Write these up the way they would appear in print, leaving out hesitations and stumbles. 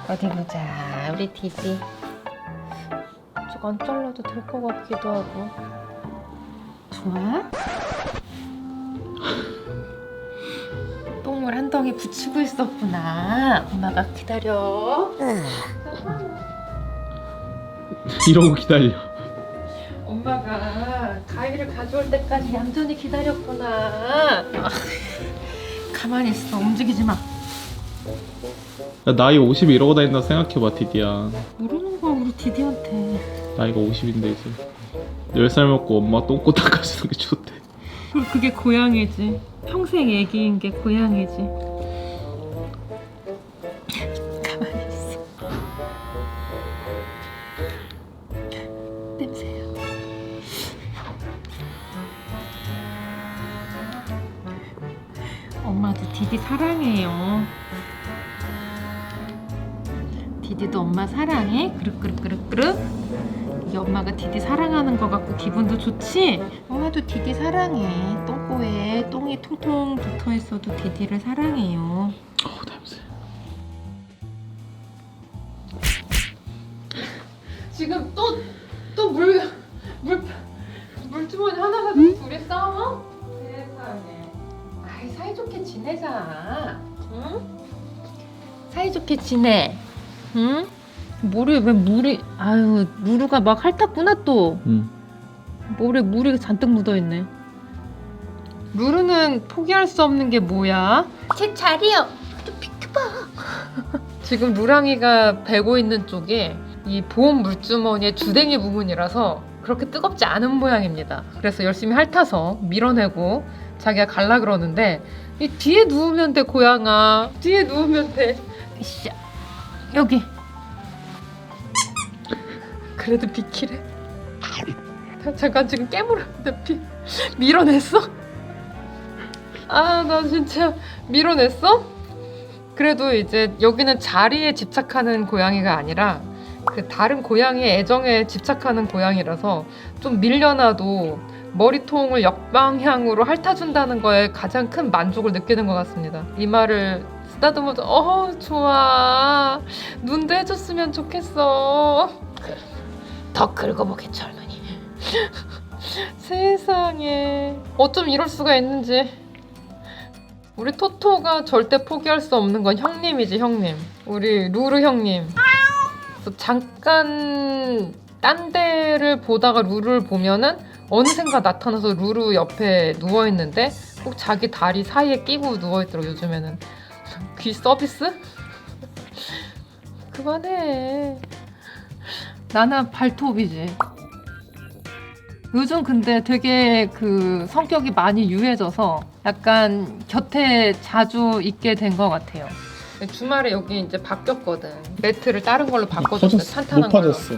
어디 보자. 우리 디디. 저거 안 잘라도 될 것 같기도 하고. 좋아? 똥물 한 덩이 붙이고 있었구나. 엄마가 기다려. 이러고 기다려. 엄마가 가위를 가져올 때까지 얌전히 기다렸구나. 가만히 있어. 움직이지 마. 야, 나이 50에 이러고 다닌다 생각해봐, 디디야. 모르는 거야 우리 디디한테. 나이가 50인데 이제 10살 먹고 엄마 똥꼬 닦아주는 게 좋대. 그게 고양이지. 평생 애기인 게 고양이지. 가만히 있어. 냄새야. 엄마도 디디 사랑해요. 디디도 엄마 사랑해? 그릇. 이게 엄마가 디디 사랑하는 거 같고 기분도 좋지? 엄마도 디디 사랑해. 똥꼬에 똥이 통통 붙어 있어도 디디를 사랑해요. 냄새. 지금 또 물주머니 하나 가지고 둘이 싸워? 세상에. 아이 사이좋게 지내자. 응? 사이좋게 지내. 응? 왜 물이 아유 루루가 막 핥았구나 또. 응. 모래 물이 잔뜩 묻어있네. 루루는 포기할 수 없는 게 뭐야? 제 자리요. 좀 비켜봐. 지금 루랑이가 베고 있는 쪽이 이 보온 물주머니의 주댕이 부분이라서 그렇게 뜨겁지 않은 모양입니다. 그래서 열심히 핥아서 밀어내고 자기가 갈라 그러는데 이 뒤에 누우면 돼 고양아. 뒤에 누우면 돼. 이씨 여기. 그래도 비키래. 잠깐 지금 깨물었는데 밀어냈어? 아 나 진짜 밀어냈어? 그래도 이제 여기는 자리에 집착하는 고양이가 아니라 그 다른 고양이의 애정에 집착하는 고양이라서 좀 밀려나도 머리통을 역방향으로 핥아준다는 거에 가장 큰 만족을 느끼는 것 같습니다. 이 말을 쓰다듬어서 좋아. 눈도 해줬으면 좋겠어. 더 긁어보겠죠 할머니. 세상에 어쩜 이럴 수가 있는지. 우리 토토가 절대 포기할 수 없는 건 형님이지 형님. 우리 루루 형님. 그래서 잠깐 딴 데를 보다가 루루를 보면은 어느샌가 나타나서 루루 옆에 누워있는데 꼭 자기 다리 사이에 끼고 누워있더라고 요즘에는. 귀 서비스? 그만해. 나나 발톱이지. 요즘 근데 되게 그 성격이 많이 유해져서 약간 곁에 자주 있게 된 것 같아요. 주말에 여기 이제 바뀌었거든. 매트를 다른 걸로 바꿔줬어. 퍼졌어. 탄탄한 못 걸로. 퍼졌어.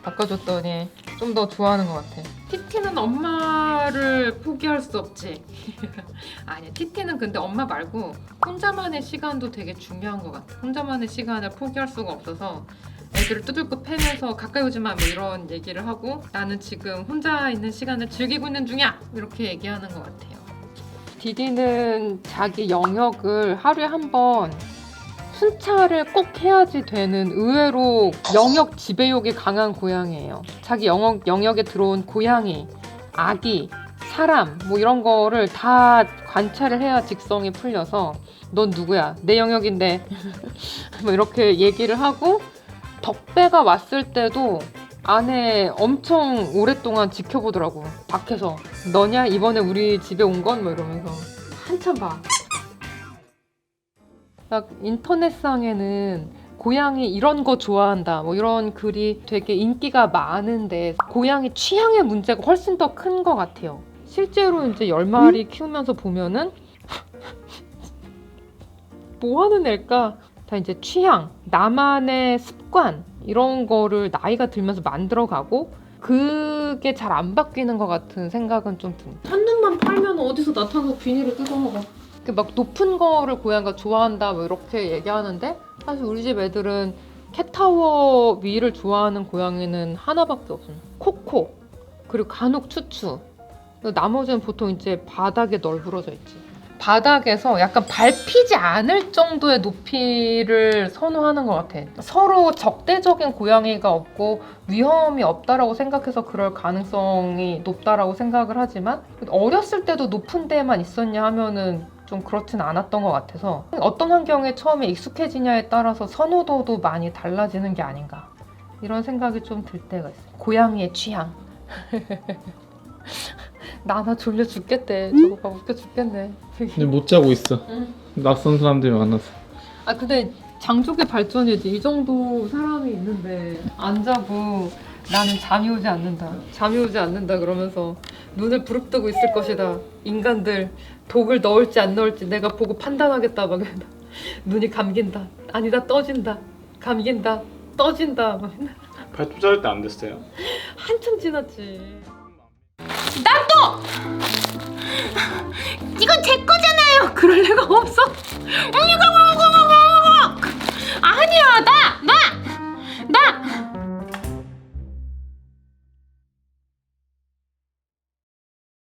바꿔줬더니 좀 더 좋아하는 것 같아. 티티는 엄마를 포기할 수 없지. 아니야, 티티는 근데 엄마 말고 혼자만의 시간도 되게 중요한 것 같아. 혼자만의 시간을 포기할 수가 없어서 애들을 두들겨 패면서 가까이 오지 마 뭐 이런 얘기를 하고 나는 지금 혼자 있는 시간을 즐기고 있는 중이야 이렇게 얘기하는 것 같아요. 디디는 자기 영역을 하루에 한 번 순찰을 꼭 해야지 되는 의외로 영역 지배욕이 강한 고양이에요. 자기 영역에 들어온 고양이, 아기, 사람 뭐 이런 거를 다 관찰을 해야 직성이 풀려서 넌 누구야? 내 영역인데 뭐 이렇게 얘기를 하고 덕배가 왔을 때도 안에 엄청 오랫동안 지켜보더라고. 밖에서 너냐? 이번에 우리 집에 온 건? 뭐 이러면서 한참 봐. 막 인터넷상에는 고양이 이런 거 좋아한다 뭐 이런 글이 되게 인기가 많은데 고양이 취향의 문제가 훨씬 더 큰 것 같아요. 실제로 이제 10마리 키우면서 보면은 뭐 하는 애일까? 다 이제 취향, 나만의 습관 이런 거를 나이가 들면서 만들어가고 그게 잘 안 바뀌는 것 같은 생각은 좀 듭니다. 한눈만 팔면 어디서 나타나서 비닐을 뜯어먹어. 막 높은 거를 고양이가 좋아한다 뭐 이렇게 얘기하는데 사실 우리 집 애들은 캣타워 위를 좋아하는 고양이는 하나밖에 없어요. 코코 그리고 간혹 추추. 나머지는 보통 이제 바닥에 널브러져 있지. 바닥에서 약간 밟히지 않을 정도의 높이를 선호하는 것 같아. 서로 적대적인 고양이가 없고 위험이 없다라고 생각해서 그럴 가능성이 높다라고 생각을 하지만 어렸을 때도 높은 데만 있었냐 하면은 좀 그렇진 않았던 것 같아서 어떤 환경에 처음에 익숙해지냐에 따라서 선호도도 많이 달라지는 게 아닌가 이런 생각이 좀 들 때가 있어요. 고양이의 취향. 나나 졸려 죽겠대. 저거 봐 웃겨 죽겠네. 근데 못 자고 있어. 응. 낯선 사람들이 만나서. 아 근데 장족의 발전이지. 이 정도 사람이 있는데 안 자고 나는 잠이 오지 않는다. 잠이 오지 않는다 그러면서 눈을 부릅뜨고 있을 것이다. 인간들 독을 넣을지 안 넣을지 내가 보고 판단하겠다. 막 이러다. 눈이 감긴다. 아니다 떠진다. 감긴다. 떠진다. 막 발톱 자를 때 안 됐어요? 한참 지났지. 이건 제 거잖아요. 그럴 리가 없어. 아니야, 나